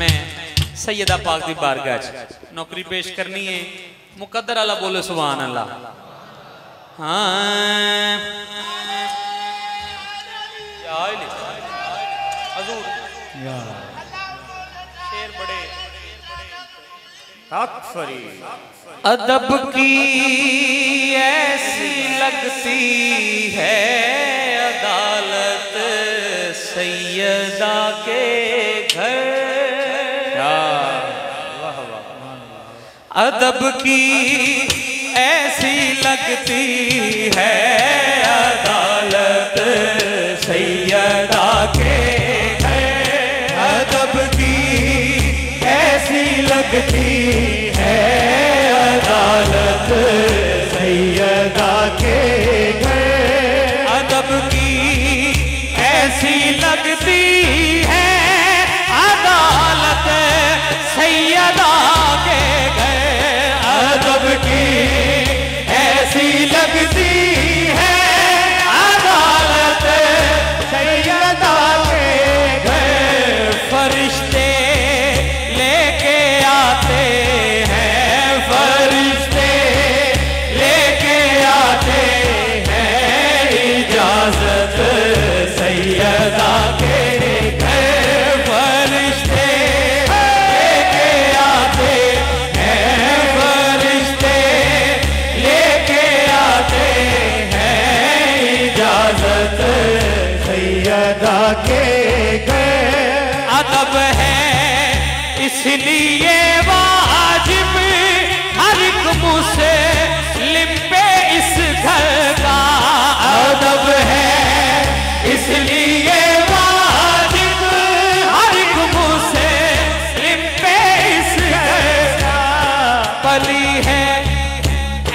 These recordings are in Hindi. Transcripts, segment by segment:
मैं सैयदा पाक दी बारगाह च नौकरी पेश करनी है। मुकद्दर अल्लाह बोलो सुभान अल्लाह। हाँ हजूर शेर बड़े अदब की ऐसी लगती है अदालत सैयदा के घर। अदब की ऐसी लगती है अदालत सैयदा के घर। अदब की ऐसी लगती है अदालत सैयदा के घर। अदब की ऐसी लगती है अदालत सैयदा के घर। अदब की ऐसी लगती है अदालत सैयदा के घर। फरिश्ते लेके आते हैं, फरिश्ते लेके आते हैं इजाजत सैयदा के घर। फरिश्ते लेके आते हैं, फरिश्ते लेके आते हैं इजाजत सैयदा के घर। अदब है इसलिए वाजिब हर एक मुस्लिम पे इस घर का। अदब है इसलिए वाजिब हर एक मुस्लिम पे इस घर का। पली है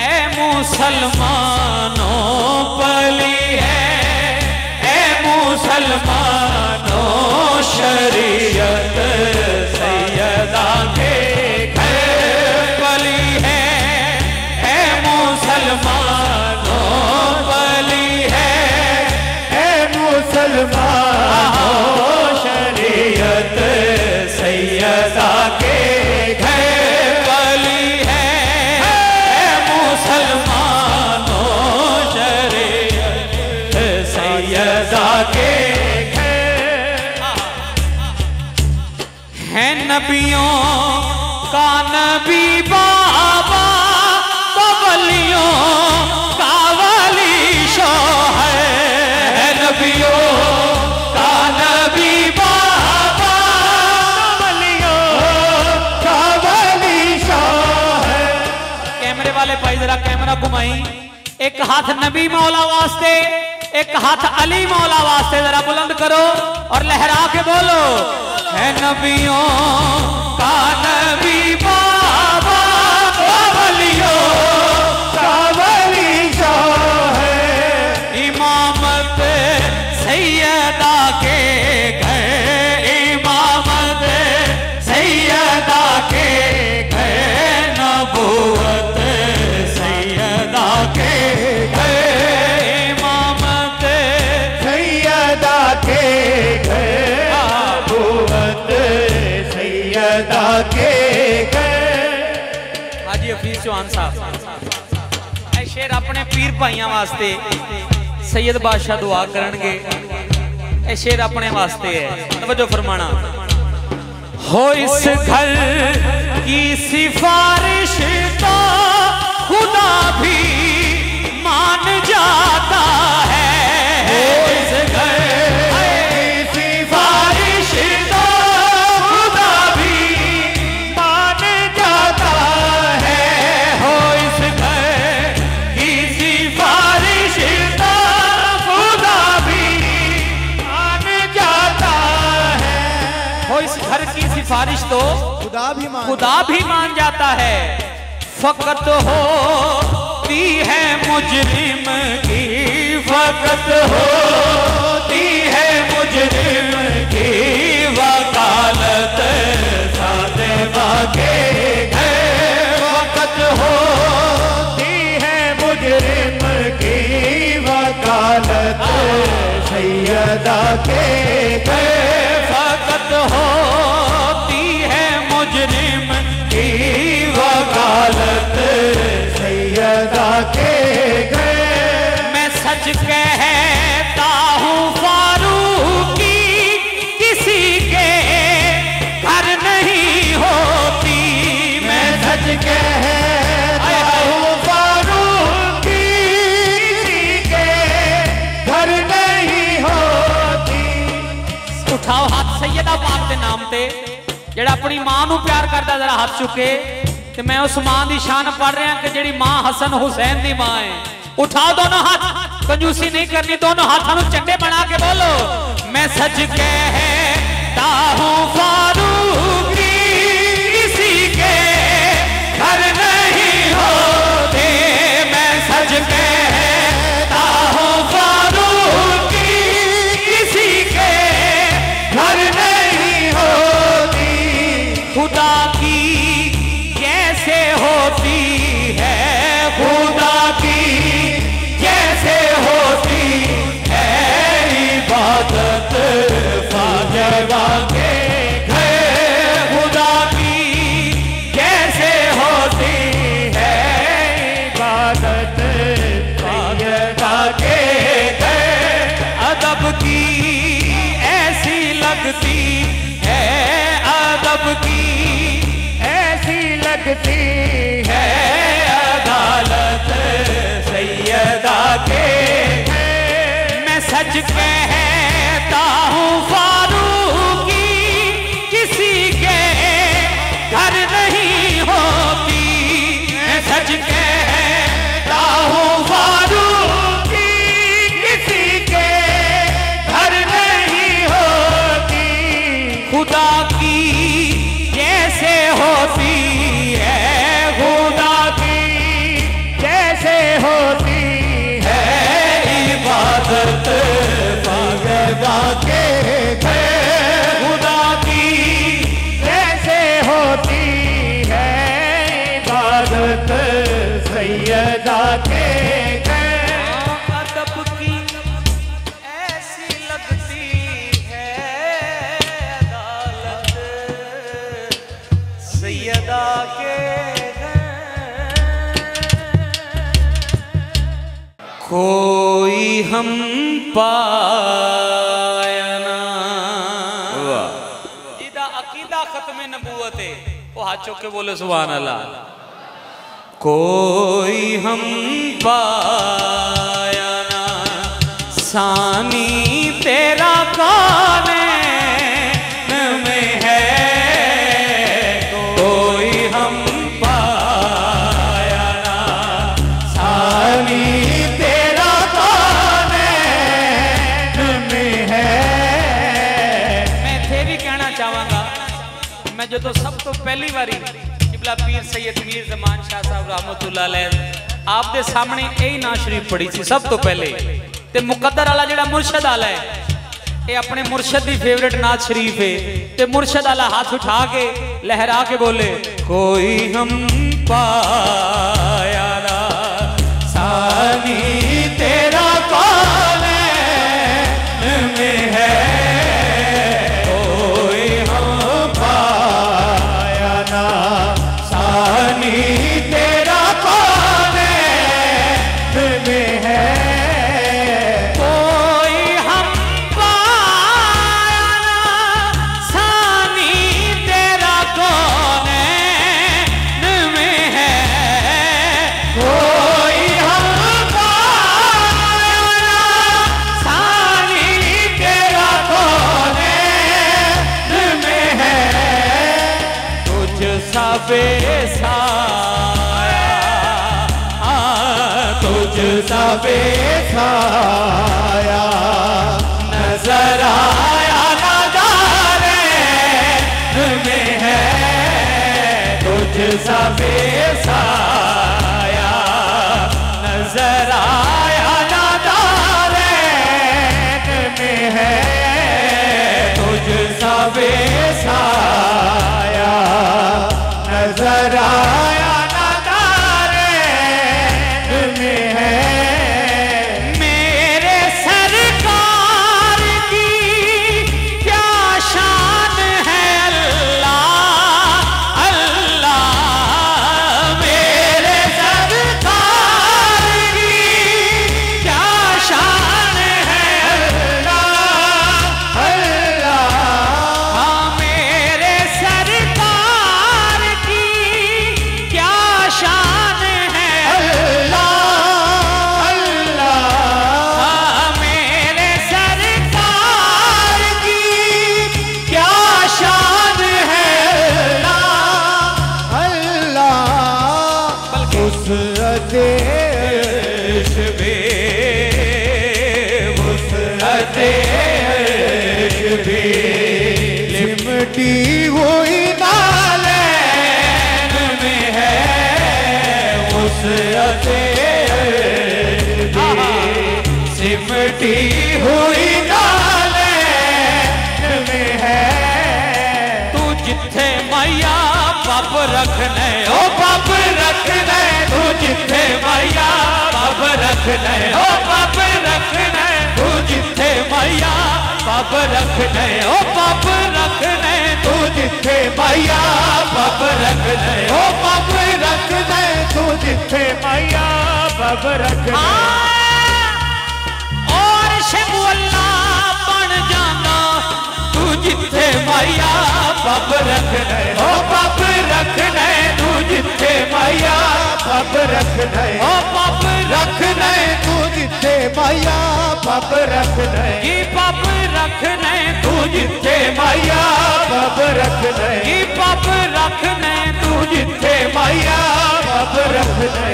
ए मुसलमानों, पली है ए मुसलमानों शरीयत सैयदा के घर। पली है ए मुसलमानों, पली है ए मुसलमानों शरीयत सैयदा के घर। पली है ए मुसलमानों शरीयत सैयदा के है। नबियों का नबी बाबा तो वलियों का वली शौहर है। नबियों का नबी बाबा तो वलियों का वली शौहर। कैमरे वाले भाई जरा कैमरा घुमाई। एक हाथ नबी मौला वास्ते, एक हाथ अली मौला वास्ते, जरा बुलंद करो और लहरा के बोलो है। नबियों का नबी बाबा वलियों का वली शौहर। इमामत सैयदा के घर, इमामत सैयदा के घर। नबूवत सैयदा के घर, इमामत सैयदा के घर। नबूवत सैयदा के घर। हाजी हफीज चौहान साहब ए शेर अपने पीर भाइयों वास्ते सैयद बादशाह दुआ करनगे। ए शेर अपने वास्ते है, तवज्जो फरमाना। हो इस घर की सिफारिश तो खुदा भी मान जाता है। हो इस घर की सिफारिश तो खुदा भी मान जाता है। हो इस घर की सिफारिश तो खुदा भी मान जाता है। हो इस घर की सिफारिश तो खुदा भी मान जाता है। फकत होती है मुजरिम की, फकत होती है मुजरिम की वकालत सादेवा के घर। फकत होती है मुजरिम की वकालत सैयदा के घर। फकत होती ते जेड़ा अपनी मां नू प्यार करता जरा हाथ चुके। ते मैं उस मां की शान पढ़ रहा कि जेड़ी मां हसन हुसैन की मां है। उठाओ दोनों हाथ, कंजूसी नहीं करनी, दोनों हाथों को चंडे बना के बोलो मैं सच कहता हूँ फारूकी किसी के घर नहीं होते। मैं सच कहता हूँ फारूकी किसी के घर नहीं होती। खुदा की कैसे होती है, खुदा की कैसे होती है इबादत फाजवा के घर। खुदा की कैसे होती है इबादत फाजवा के घर। अदब की ऐसी लगती है, अदब की ऐसी लगती है अदालत सैयदा के। मैं सच कहता हूँ फारूकी किसी के घर नहीं होती। मैं सच कहता हूँ फारूकी किसी के घर नहीं होती। खुदा की कैसे होती है, खुदा की कैसे होती है इबादत फाजवा के घर। खुदा की कैसे होती है इबादत सैयदा के घर। अदब की ऐसी लगती है अदालत सैयदा के कोई हम पाया ना। जिदा अकीदा खत्म नबूवत है वो हाथ चौक के बोले सुभान अल्लाह। कोई हम पाया ना सानी तेरा कौन में है। कोई हम पाया ना सानी तेरा कौन में है। मैं थे भी कहना चाहूँगा, मैं जो तो सब तो पहली बारी किबला पीर सैयद मीर ज़मान शाह साहब रहमतुल्लाह अलैह आप दे सामने यही ना शरीफ पढ़ी सी सब तो पहले। ते मुकद्दर वाला जेड़ा मुर्शद आला है ये अपने मुर्शद दी फेवरेट नात शरीफ है। ते मुर्शद वाला हाथ उठा के लहरा के बोले कोई हम पाया ना सानी तेरा कौन में है। कोई हम पाया ना सानी तेरा कौन में है। कोई हम पाया ना सानी तेरा कौन में है। कोई हम पाया ना सानी तेरा कौन में है। तुझ सा बेसाया, तुझ सा बेसाया नजर आया नजारे में है। तुझ सा बेसाया नजर आया नजारे में है। तुझ सा बेसाया नजर आया नजारे में है। मेरे सरकार की क्या शान है अल्लाह अल्लाह। मेरे हुई नाले में है। तू जिथे मैया पब रखने ओ पब रखने, तू जिथे मैया पब रखने ओ पब रखने, तू जिथे मैया पब रखने ओ पब रखने, तू जिथे मैया पब रखने ओ पब रखने, तू जिथे मैया पब रखने। और शिव अल्लाह बन जाना तू जिथे मैया पब रखने ओ पब रखने, तू जिथे मैया पब रखने ओ पब रखने, तू जिथे मैया पब रखने की पब रखने, तू जिथे मैया पब रखने की पब रखने, तू जिथे मैया पब रखने।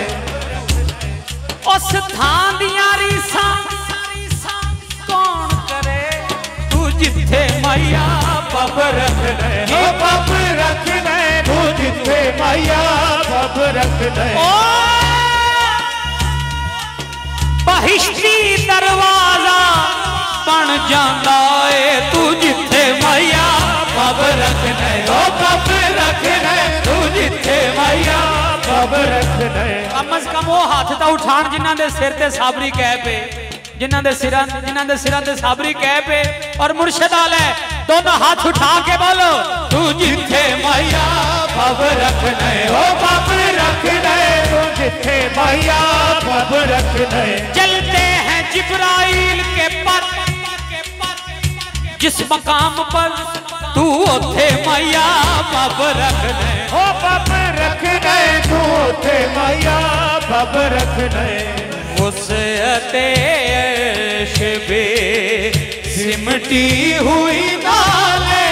उस थां दियां रीसां कौन करे, तू जिथे मैया पब रखने ओ पब रखने, तू जिथे मैया पब रखने। बहिश्ती दरवाजा बन जांदा है तू जिथे मैया पब रखने ओ पब रखने, तू जिथे मैया पब रखने। कम अज कम वो हाथ तो उठान जिन्हां दे सिर ते साबरी कह पे, जिन्हां दे सिरां ते साबरी कह पे। और मुर्शिद आले दोनों हाथ उठा के बोलो तू जिथे मैया पब रखने ओ पब रखने, तू जिथे मैया पब रखने। चलते हैं जिब्राइल के पर, जिस मकाम पर तू उथे मैया पब रखने ओ पब रखने, तू उथे मैया पब रखने। उस अतेश बे सिमटी हुई नाले